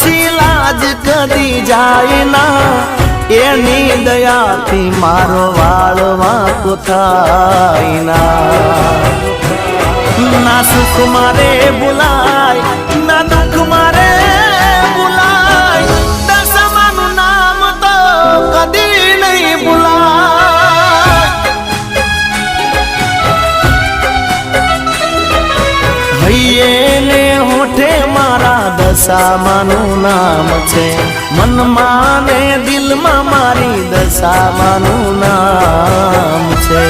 પછી લાજ કદી જાય ના, એની દયાથી મારો વાળ વાંકો થાય ના સુખ મારે ભૂલાય ના દુઃખ મારે ભૂલાય, દશામાનું નામ તો કદી નહીં ભૂલાય. હૈયે ને હોઠે મારા દશામાનું નામ છે, મનમાં ને દિલમાં મારી દશામાનું નામ છે.